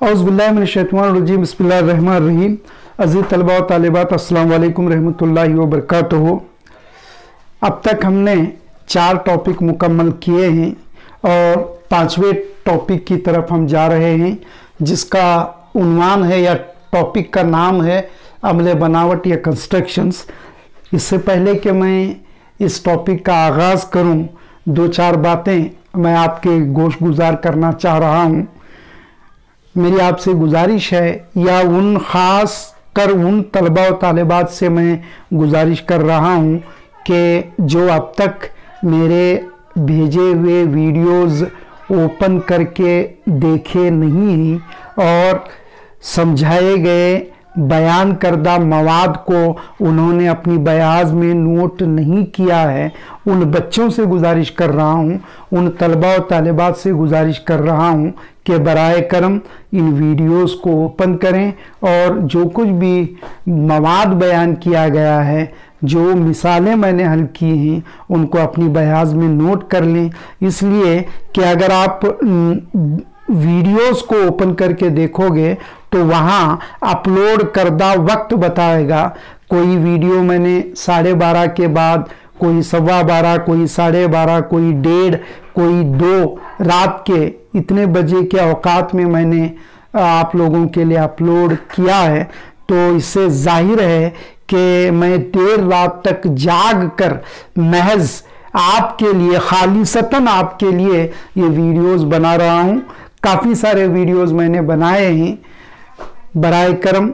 औज़ुबिल्लाहिमिनश्शैतानिर्रजीम बिस्मिल्लाहिर्रहमानिर्रहीम। अज़ीज़ तलबा व तालिबात, अस्सलाम वालेकुम रहमतुल्लाहि व बरकातुहू। अब तक हमने 4 टॉपिक मुकम्मल किए हैं और 5वें टॉपिक की तरफ हम जा रहे हैं, जिसका उन्वान है या टॉपिक का नाम है अमले बनावट या कंस्ट्रक्शंस। इससे पहले कि मैं इस टॉपिक का आगाज़ करूं, 2-4 बातें मैं आपके गोश गुजार करना चाह रहा हूं। मेरी आपसे गुजारिश है, या उन ख़ास कर उन तलबा व तालिबात से मैं गुजारिश कर रहा हूं कि जो अब तक मेरे भेजे हुए वीडियोस ओपन करके देखे नहीं हैं और समझाए गए बयान करदा मवाद को उन्होंने अपनी बयाज में नोट नहीं किया है, उन बच्चों से गुजारिश कर रहा हूँ, उन तलबा व तालिबात से गुजारिश कर रहा हूँ कि बराए करम इन वीडियोस को ओपन करें और जो कुछ भी मवाद बयान किया गया है, जो मिसालें मैंने हल की हैं, उनको अपनी बयाज में नोट कर लें। इसलिए कि अगर आप वीडियोस को ओपन करके देखोगे तो वहाँ अपलोड करदा वक्त बताएगा। कोई वीडियो मैंने 12:30 के बाद, कोई 12:15, कोई 12:30, कोई 1:30, कोई 2 रात के इतने बजे के औकात में मैंने आप लोगों के लिए अपलोड किया है। तो इससे जाहिर है कि मैं देर रात तक जाग कर महज आपके लिए, खालिसतन आपके लिए ये वीडियोस बना रहा हूँ। काफ़ी सारे वीडियोस मैंने बनाए हैं, बराए करम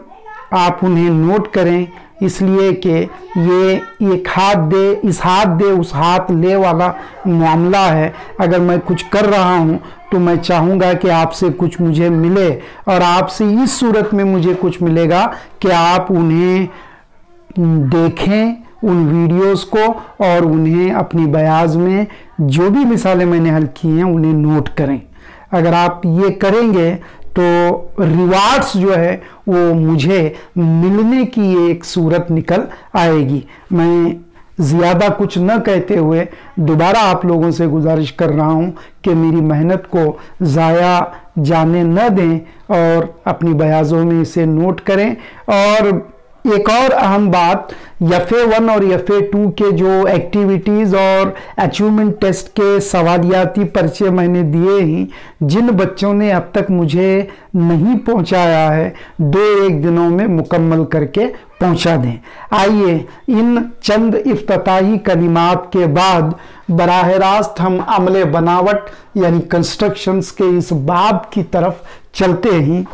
आप उन्हें नोट करें, इसलिए कि ये एक हाथ दे इस हाथ दे उस हाथ ले वाला मामला है। अगर मैं कुछ कर रहा हूँ तो मैं चाहूँगा कि आपसे कुछ मुझे मिले, और आपसे इस सूरत में मुझे कुछ मिलेगा कि आप उन्हें देखें, उन वीडियोस को, और उन्हें अपनी बयाज में जो भी मिसालें मैंने हल की हैं उन्हें नोट करें। अगर आप ये करेंगे तो रिवार्ड्स जो है वो मुझे मिलने की एक सूरत निकल आएगी। मैं ज़्यादा कुछ न कहते हुए दोबारा आप लोगों से गुजारिश कर रहा हूँ कि मेरी मेहनत को ज़ाया जाने न दें और अपनी बयाज़ों में इसे नोट करें। और एक और अहम बात, FA1 और FA2 के जो एक्टिविटीज़ और अचीवमेंट टेस्ट के सवालियाती पर्चे मैंने दिए हैं, जिन बच्चों ने अब तक मुझे नहीं पहुंचाया है, 2-1 दिनों में मुकम्मल करके पहुंचा दें। आइए इन चंद इफ्तिताही कलिमात के बाद बराह रास्त हम अमले बनावट यानी कंस्ट्रक्शंस के इस बाब की तरफ चलते हैं।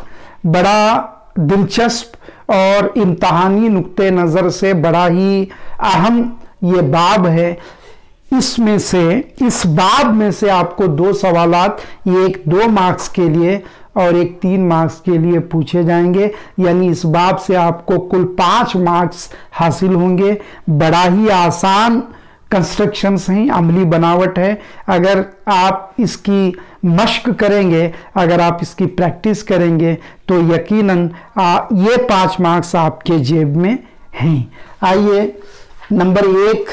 बड़ा दिलचस्प और इम्तहानी नुक्ते नज़र से बड़ा ही अहम ये बाब है। इसमें से, इस बाब में से आपको 2 सवालात, एक 2 मार्क्स के लिए और एक 3 मार्क्स के लिए पूछे जाएंगे, यानी इस बाब से आपको कुल 5 मार्क्स हासिल होंगे। बड़ा ही आसान कंस्ट्रक्शंस हैं, अमली बनावट है। अगर आप इसकी मश्क करेंगे, अगर आप इसकी प्रैक्टिस करेंगे तो यकीनन ये 5 मार्क्स आपके जेब में हैं। आइए नंबर 1,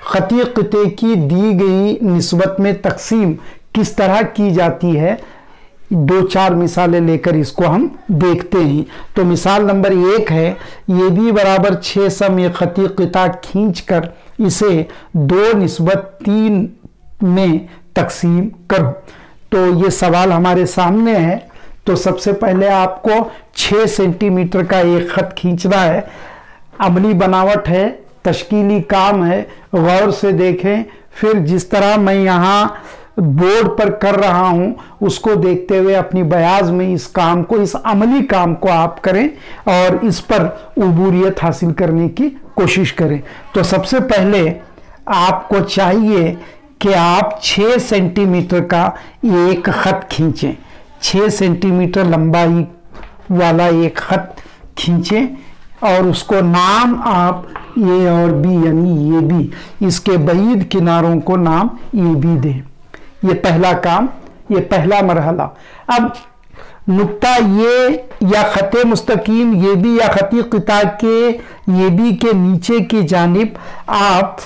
ख़ती क़िते की दी गई निस्बत में तकसीम किस तरह की जाती है, 2-4 मिसालें लेकर इसको हम देखते हैं। तो मिसाल नंबर 1 है, ये भी बराबर 6 सम ये ख़ती क़िता खींच कर इसे 2:3 में तकसीम करो। तो ये सवाल हमारे सामने है। तो सबसे पहले आपको 6 सेंटीमीटर का एक ख़त खींचना है। अमली बनावट है, तश्कीली काम है, गौर से देखें। फिर जिस तरह मैं यहाँ बोर्ड पर कर रहा हूँ उसको देखते हुए अपनी बयाज में इस काम को, इस अमली काम को आप करें और इस पर उबूरियत हासिल करने की कोशिश करें। तो सबसे पहले आपको चाहिए कि आप 6 सेंटीमीटर का एक ख़त खींचें। 6 सेंटीमीटर लंबाई वाला एक ख़त खींचें और उसको नाम आप A और B यानी ये भी, इसके बईद किनारों को नाम ये भी दें। ये पहला काम, ये पहला मरहला। अब नुक्ता ये या ख़त मुस्तकीम ये भी या ख़ती क़िता के ये भी के नीचे की जानिब आप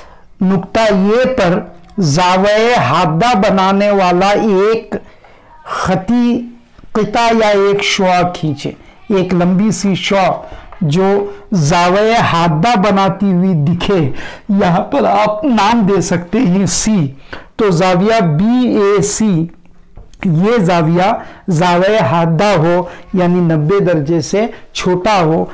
नुक्ता ये पर ज़ावे हादा बनाने वाला एक ख़ती क़िता या एक शुआ खींचे, एक लंबी सी शुआ जो ज़ाविया हादा बनाती हुई दिखे। यहाँ पर आप नाम दे सकते हैं सी, तो ज़ाविया BAC, ये ज़ाविया हादा हो यानी 90 दर्जे से छोटा हो।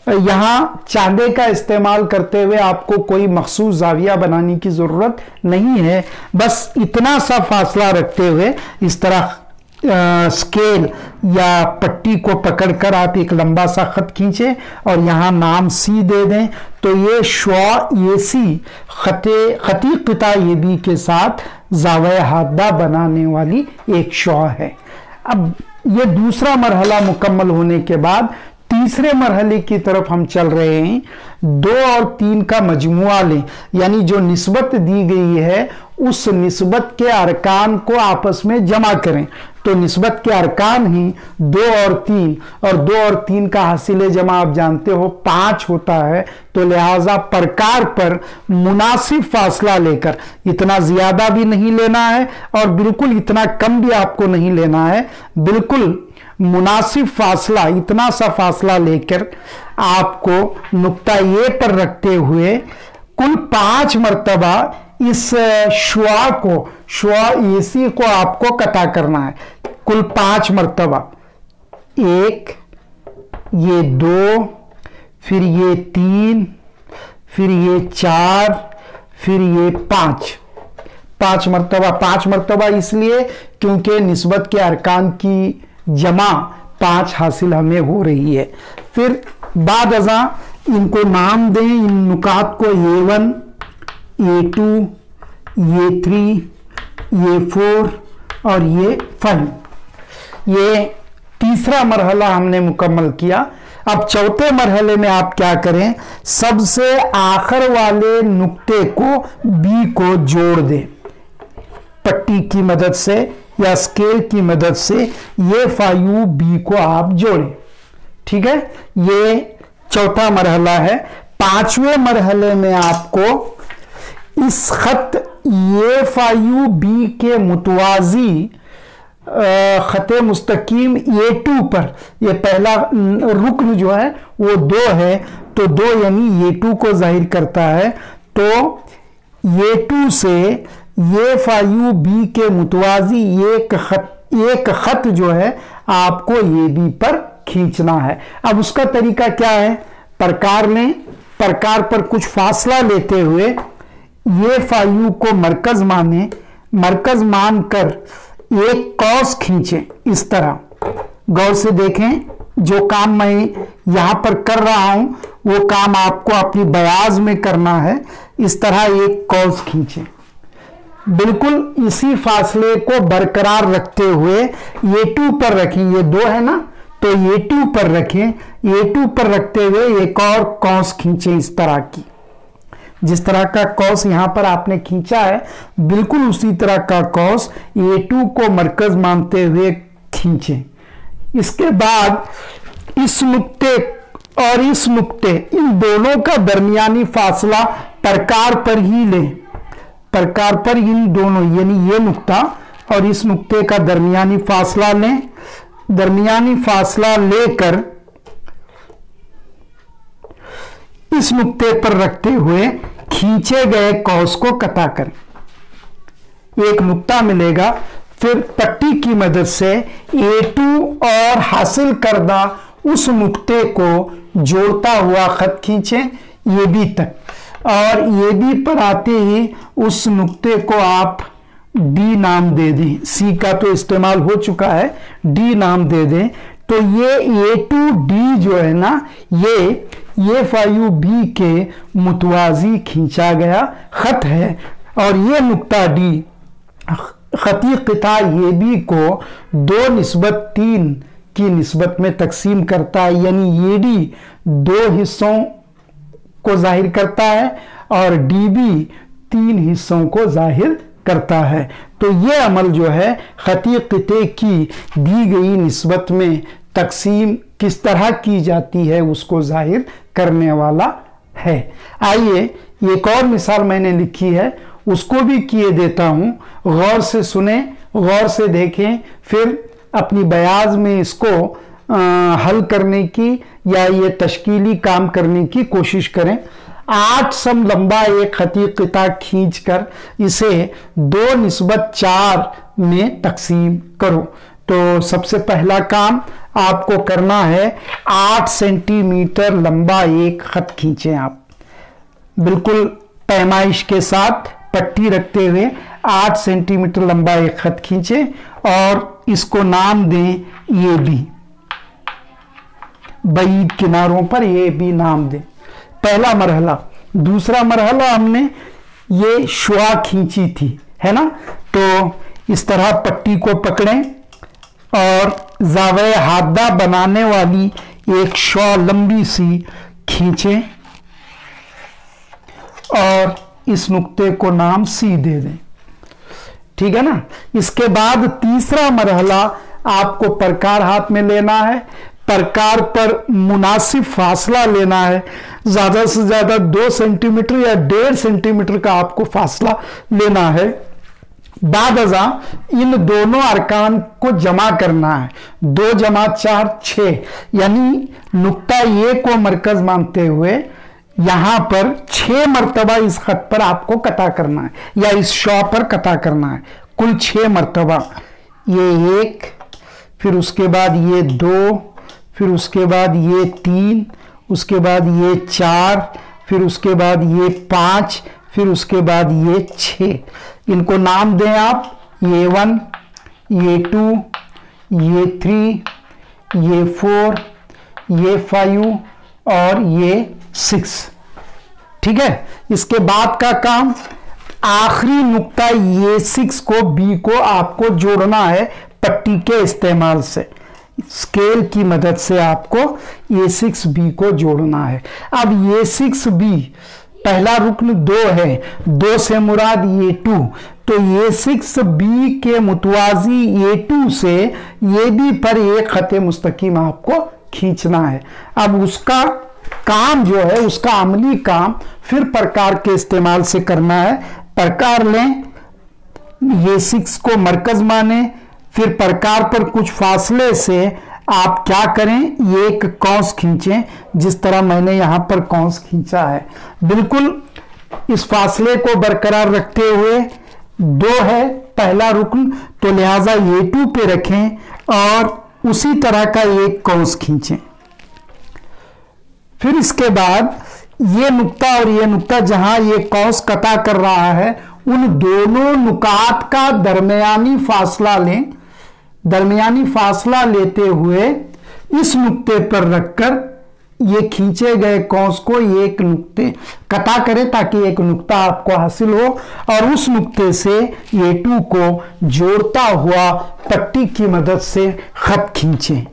यहाँ चांदे का इस्तेमाल करते हुए आपको कोई मखसूस ज़ाविया बनाने की ज़रूरत नहीं है, बस इतना सा फासला रखते हुए इस तरह स्केल या पट्टी को पकड़कर आप एक लंबा सा खत खींचे और यहाँ नाम सी दे दें, तो ये शुआ AC खती क़िता AB के साथ ज़ाविया हादा बनाने वाली एक शुआ है। अब ये दूसरा मरहला मुकम्मल होने के बाद तीसरे मरहले की तरफ हम चल रहे हैं। 2 और 3 का मजमुआ लें, यानी जो निस्बत दी गई है उस निस्बत के अरकान को आपस में जमा करें। तो निस्बत के अरकान ही 2 और 3, और 2 और 3 का हासिल जमा आप जानते हो 5 होता है। तो लिहाजा प्रकार पर मुनासिब फासला लेकर, इतना ज्यादा भी नहीं लेना है और बिल्कुल इतना कम भी आपको नहीं लेना है, बिल्कुल मुनासिब फासला, इतना सा फासला लेकर आपको नुक्ता ए पर रखते हुए कुल 5 मरतबा इस शुआ AC को आपको कता करना है। कुल 5 मरतबा, 1, ये 2, फिर ये 3, फिर ये 4, फिर ये 5 मरतबा। 5 मरतबा इसलिए क्योंकि निस्बत के अरकान की जमा 5 हासिल हमें हो रही है। फिर बाद अज़ा इनको नाम दें, इन नुकात को A1, A2, A3, A4 और A5। ये तीसरा मरहला हमने मुकम्मल किया। अब चौथे मरहले में आप क्या करें, सबसे आखिर वाले नुक्ते को B को जोड़ दें, पट्टी की मदद से या स्केल की मदद से ये 5B को आप जोड़ें। ठीक है, ये चौथा मरहला है। 5वें मरहले में आपको इस खत ये 5B के मुतवाजी खत मुस्तकीम A2 पर, ये पहला रुकन जो है वो 2 है, तो 2 यानी A2 को जाहिर करता है। तो A2 से ये 5B के मुतवाजी एक खत जो है आपको AB पर खींचना है। अब उसका तरीका क्या है, प्रकार लें, प्रकार पर कुछ फासला लेते हुए ये 5U को मरकज माने, मरकज मानकर एक कौस खींचें। इस तरह गौर से देखें, जो काम मैं यहां पर कर रहा हूं वो काम आपको अपनी बयाज में करना है। इस तरह एक कौस खींचें, बिल्कुल इसी फासले को बरकरार रखते हुए A2 पर रखें। ये 2 है ना, तो A2 पर रखें। A2 पर रखते हुए एक और कौस खींचें, इस तरह की, जिस तरह का कौस यहां पर आपने खींचा है बिल्कुल उसी तरह का कौस A2 को मरकज मानते हुए खींचें। इसके बाद इस नुक्ते और इस नुक्ते, इन दोनों का दरमियानी फासला प्रकार पर ही लें। प्रकार पर इन दोनों यानी ये नुक्ता और इस नुक्ते का दरमियानी फासला लें। दरमियानी फासला लेकर इस नुक्ते पर रखते हुए खींचे गए कौस को कता करें, एक नुक्ता मिलेगा। फिर पट्टी की मदद से A2 और हासिल करदा उस नुक्ते को जोड़ता हुआ खत खींचें AB तक, और AB पर आते ही उस नुक्ते को आप D नाम दे दें। C का तो इस्तेमाल हो चुका है, D नाम दे दें। तो ये A2D जो है ना, ये 5B के मुतवाजी खींचा गया खत है, और ये नुक्ता D खती क़िता AB को 2:3 की निस्बत में तकसीम करता है, यानी AD 2 हिस्सों को जाहिर करता है और DB 3 हिस्सों को जाहिर करता है। तो ये अमल जो है खती क़िते की दी गई निस्बत में तकसीम किस तरह की जाती है उसको जाहिर करने वाला है। आइए एक और मिसाल मैंने लिखी है, उसको भी किए देता हूं, गौर से सुने, गौर से देखें, फिर अपनी बयाज में इसको हल करने की या ये तश्कीली काम करने की कोशिश करें। 8 सम लंबा एक खती क़िता खींचकर इसे 2:4 में तकसीम करो। तो सबसे पहला काम आपको करना है 8 सेंटीमीटर लंबा एक खत खींचें। आप बिल्कुल पैमाइश के साथ पट्टी रखते हुए 8 सेंटीमीटर लंबा एक खत खींचें और इसको नाम दें ये बी। बईद किनारों पर ये भी नाम दें, पहला मरहला। दूसरा मरहला हमने ये शुआ खींची थी, है ना। तो इस तरह पट्टी को पकड़ें और ज़ावे हादा बनाने वाली एक शुआ लंबी सी खींचें और इस नुक्ते को नाम सी दे दें, ठीक है ना। इसके बाद तीसरा मरहला आपको प्रकार हाथ में लेना है। प्रकार पर मुनासिब फासला लेना है। ज़्यादा से ज़्यादा 2 सेंटीमीटर या 1.5 सेंटीमीटर का आपको फासला लेना है। बाद अज़ा इन दोनों अरकान को जमा करना है। 2 + 4 6, यानी नुक्ता ए को मरकज मानते हुए यहां पर 6 मरतबा इस खत पर आपको कता करना है या इस शॉ पर कता करना है। कुल 6 मरतबा। ये 1, फिर उसके बाद ये 2, फिर उसके बाद ये 3, उसके बाद ये 4, फिर उसके बाद ये 5, फिर उसके बाद ये 6। इनको नाम दें आप, ये 1, ये 2, ये 3, ये 4, ये 5 और ये 6, ठीक है। इसके बाद का काम आखिरी नुक्ता ये 6 को बी को आपको जोड़ना है पट्टी के इस्तेमाल से। स्केल की मदद से आपको ये 6B को जोड़ना है। अब ये 6B पहला रुक्न 2 है, 2 से मुराद ये 2, तो ये 6B के मुतवाजी ये 2 से ये भी पर एक खत मुस्तकीम आपको खींचना है। अब उसका काम जो है, उसका अमली काम फिर प्रकार के इस्तेमाल से करना है। प्रकार लें, ये 6 को मरकज माने, फिर प्रकार पर कुछ फासले से आप क्या करें, ये एक कौंस खींचें जिस तरह मैंने यहां पर कौंस खींचा है। बिल्कुल इस फासले को बरकरार रखते हुए 2 है पहला रुकन, तो लिहाजा ये 2 पे रखें और उसी तरह का एक कौंस खींचें। फिर इसके बाद ये नुक्ता और ये नुक्ता जहां ये कौंस कता कर रहा है, उन दोनों नुकात का दरमियानी फासला लें। दरमियानी फासला लेते हुए इस नुक्ते पर रखकर ये खींचे गए कौंस को एक नुक्ते कता करें ताकि एक नुक्ता आपको हासिल हो और उस नुक्ते से ये 2 को जोड़ता हुआ पट्टी की मदद से खत खींचें।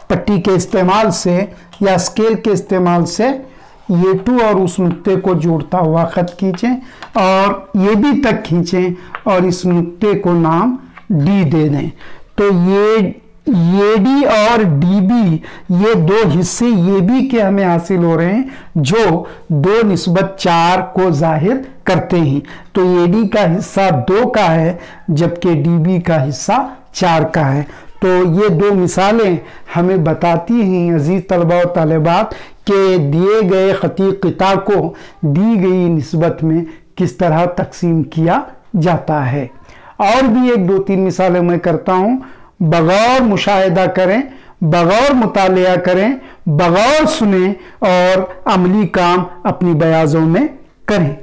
पट्टी के इस्तेमाल से या स्केल के इस्तेमाल से ये 2 और उस नुक्ते को जोड़ता हुआ खत खींचें और ये भी तक खींचें और इस नुक्ते को नाम डी दे दें। तो ये डी और डी बी, ये 2 हिस्से ये भी के हमें हासिल हो रहे हैं जो 2:4 को जाहिर करते हैं। तो ये डी का हिस्सा 2 का है जबकि डी बी का हिस्सा 4 का है। तो ये 2 मिसालें हमें बताती हैं अजीज तलबा और तालिबात के दिए गए खती क़िता को दी गई निस्बत में किस तरह तकसीम किया जाता है। और भी 1-2-3 मिसालें मैं करता हूं। बगौर मुशाहिदा करें, बगौर मुतालिया करें, बगौर सुने और अमली काम अपनी बयाजों में करें।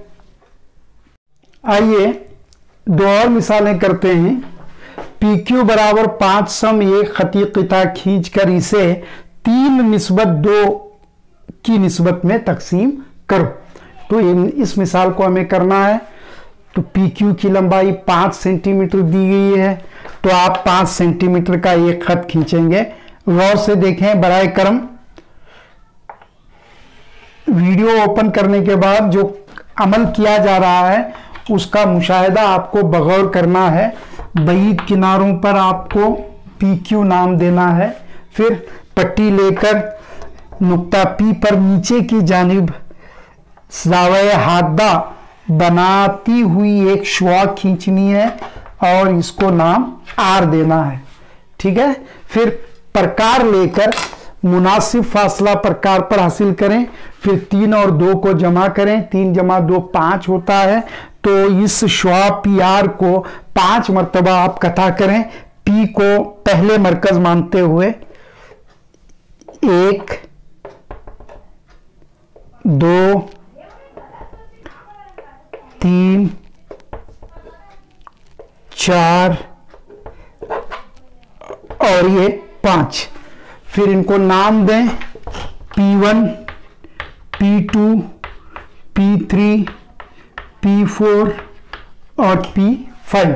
आइए 2 और मिसालें करते हैं। PQ बराबर 5 सम एक खती क़िता खींच कर इसे 3:2 की निस्बत में तकसीम करो। तो इस मिसाल को हमें करना है। तो PQ की लंबाई 5 सेंटीमीटर दी गई है, तो आप 5 सेंटीमीटर का एक खत खींचेंगे। गौर से देखें बराए करम, वीडियो ओपन करने के बाद जो अमल किया जा रहा है उसका मुशाहिदा आपको बगौर करना है। बईद किनारों पर आपको PQ नाम देना है। फिर पट्टी लेकर नुक्ता P पर नीचे की जानिब ज़ावे हादा बनाती हुई एक शुआ खींचनी है और इसको नाम R देना है। ठीक है। फिर प्रकार लेकर मुनासिब फासला प्रकार पर हासिल करें। फिर 3 और 2 को जमा करें, 3 जमा 2 5 होता है। तो इस शुआ पी आर को 5 मरतबा आप कथा करें, पी को पहले मरकज मानते हुए। 1 2 3 4 और ये 5। फिर इनको नाम दें P1, P2, P3, P4 और P5।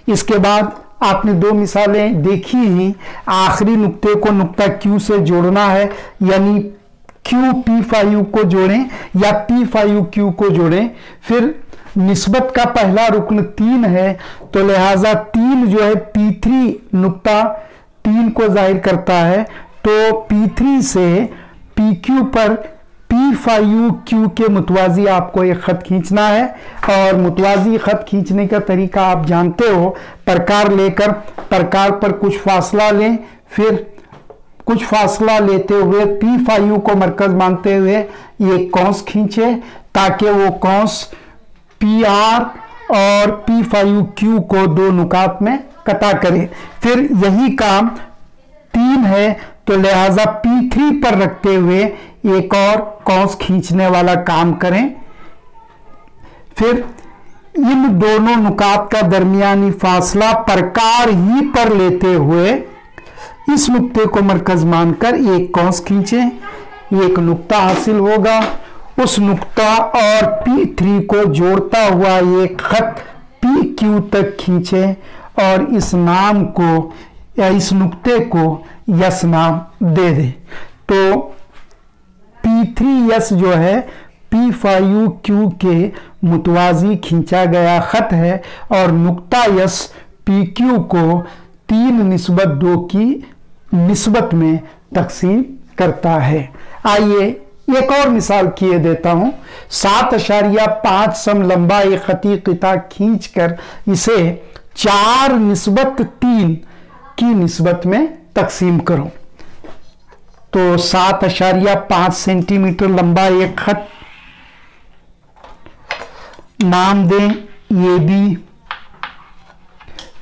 इसके बाद आपने 2 मिसालें देखी ही। आखिरी नुक्ते को नुक्ता Q से जोड़ना है, यानी Q P5 को जोड़ें या P5 Q को जोड़ें। फिर निस्बत का पहला रुकन 3 है, तो लिहाजा 3 जो है P3 नुक्ता 3 को जाहिर करता है। तो P3 से PQ पर P5Q के मुतवाजी आपको एक खत खींचना है। और मुतवाजी खत खींचने का तरीका आप जानते हो, प्रकार लेकर प्रकार पर कुछ फासला लें, फिर कुछ फासला लेते हुए P5 को मरकज मानते हुए ये कौंस खींचे, ताकि वो कौंस PR और P5Q को 2 नुकात में कता करे। फिर यही काम 3 है, तो लिहाजा P3 पर रखते हुए एक और कौंस खींचने वाला काम करें। फिर इन दोनों नुकात का दरमियानी फासला प्रकार ही पर लेते हुए इस नुक्ते को मरकज मानकर एक कौंस खींचें, एक नुक्ता हासिल होगा। उस नुक्ता और P3 को जोड़ता हुआ एक खत PQ तक खींचें और इस नाम को या इस नुक्ते को यस नाम दे दें। तो P3S जो है P5Q के मुतवाजी खींचा गया खत है और नुक्ता यस PQ को 3/2 की निस्बत में तकसीम करता है। आइए एक और मिसाल किए देता हूं। 7.5 सम लंबा एक खती क़िता खींचकर इसे 4/3 की निस्बत में तकसीम करो। तो 7.5 सेंटीमीटर लंबा एक खत, नाम दें ये भी।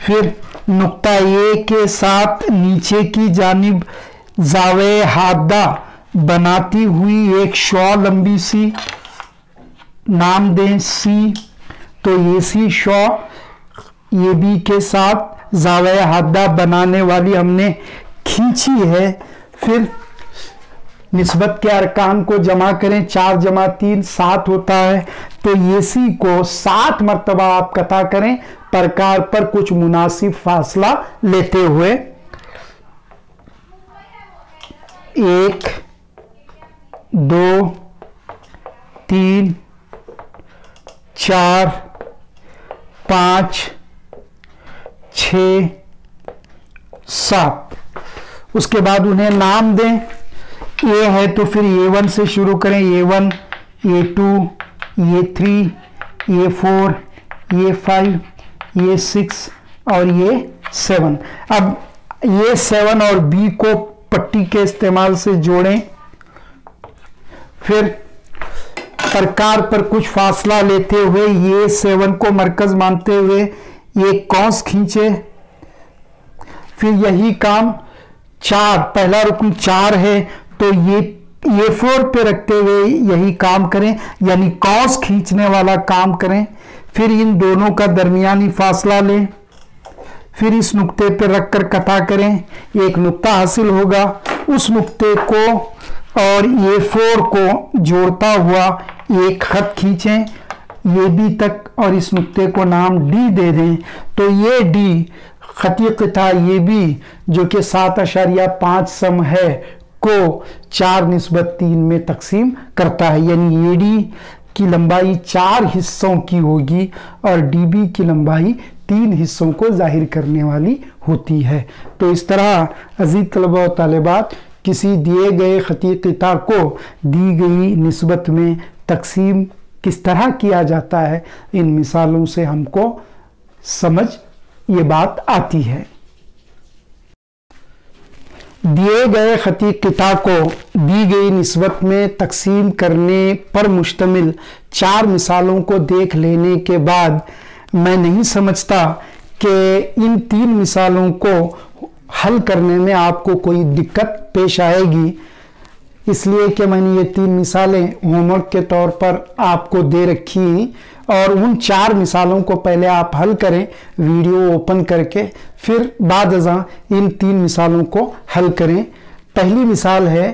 फिर नुक्ता ए के साथ नीचे की जानिब जावे हादा बनाती हुई एक शॉ लंबी सी, नाम दें सी। तो ये सी शॉ ये बी के साथ जावे हादा बनाने वाली हमने खींची है। फिर निस्बत के अरकान को जमा करें, 4 जमा 3 7 होता है। तो ये सी को 7 मरतबा आप कथा करें, प्रकार पर कुछ मुनासिब फासला लेते हुए। 1 2 3 4 5 6 7। उसके बाद उन्हें नाम दें। ए है तो फिर A1 से शुरू करें, A1 A2 A3 A4 A5 A6 और A7। अब A7 और B को पट्टी के इस्तेमाल से जोड़ें। फिर प्रकार पर कुछ फासला लेते हुए A7 को मरकज मानते हुए एक कौंस खींचे। फिर यही काम 4, पहला रुकन 4 है, तो ये A4 पे रखते हुए यही काम करें, यानी कौंस खींचने वाला काम करें। फिर इन दोनों का दरमियानी फासला लें, फिर इस नुक्ते पर रखकर कथा करें, एक नुक्ता हासिल होगा। उस नुक्ते को और A4 को जोड़ता हुआ एक खत खींचें ये बी तक और इस नुक्ते को नाम D दे दें। तो ये D खती क़िता ये बी जो कि 7.5 सम है को 4/3 में तकसीम करता है, यानी ये डी की लंबाई 4 हिस्सों की होगी और डीबी की लंबाई 3 हिस्सों को जाहिर करने वाली होती है। तो इस तरह अजीज तलबा व तालिबात किसी दिए गए खती क़िता को दी गई निस्बत में तकसीम किस तरह किया जाता है, इन मिसालों से हमको समझ ये बात आती है। दिए गए खती किताब को दी गई निस्बत में तकसीम करने पर मुश्तमिल 4 मिसालों को देख लेने के बाद मैं नहीं समझता कि इन 3 मिसालों को हल करने में आपको कोई दिक्कत पेश आएगी, इसलिए कि मैंने ये 3 मिसालें होमवर्क के तौर पर आपको दे रखी हैं और उन 4 मिसालों को पहले आप हल करें वीडियो ओपन करके, फिर बाद इन 3 मिसालों को हल करें। पहली मिसाल है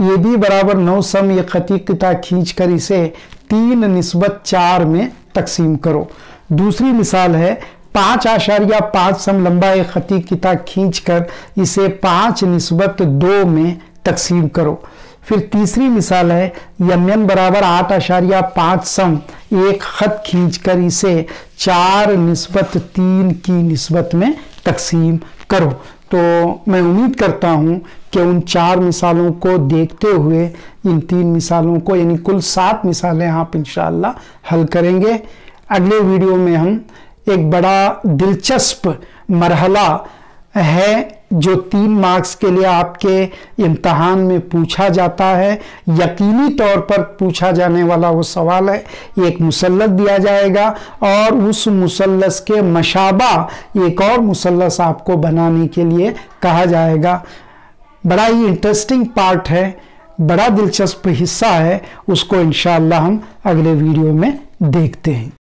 ये भी बराबर 9 सम ये खती किताब खींच कर इसे 3/4 में तकसीम करो। दूसरी मिसाल है 5.5 सम लंबा एक खती किताब खींच कर इसे 5/2 में तकसीम करो। फिर तीसरी मिसाल है यमन बराबर 8.5 सम एक खत खींचकर इसे 4/3 की निस्बत में तकसीम करो। तो मैं उम्मीद करता हूं कि उन 4 मिसालों को देखते हुए इन 3 मिसालों को यानी कुल 7 मिसालें आप इंशाअल्लाह हल करेंगे। अगले वीडियो में हम एक बड़ा दिलचस्प मरहला है जो 3 मार्क्स के लिए आपके इम्तहान में पूछा जाता है, यकीनी तौर पर पूछा जाने वाला वो सवाल है। एक मुसल्लस दिया जाएगा और उस मुसल्लस के मशाबा एक और मुसल्लस आपको बनाने के लिए कहा जाएगा। बड़ा ही इंटरेस्टिंग पार्ट है, बड़ा दिलचस्प हिस्सा है, उसको इंशाअल्लाह हम अगले वीडियो में देखते हैं।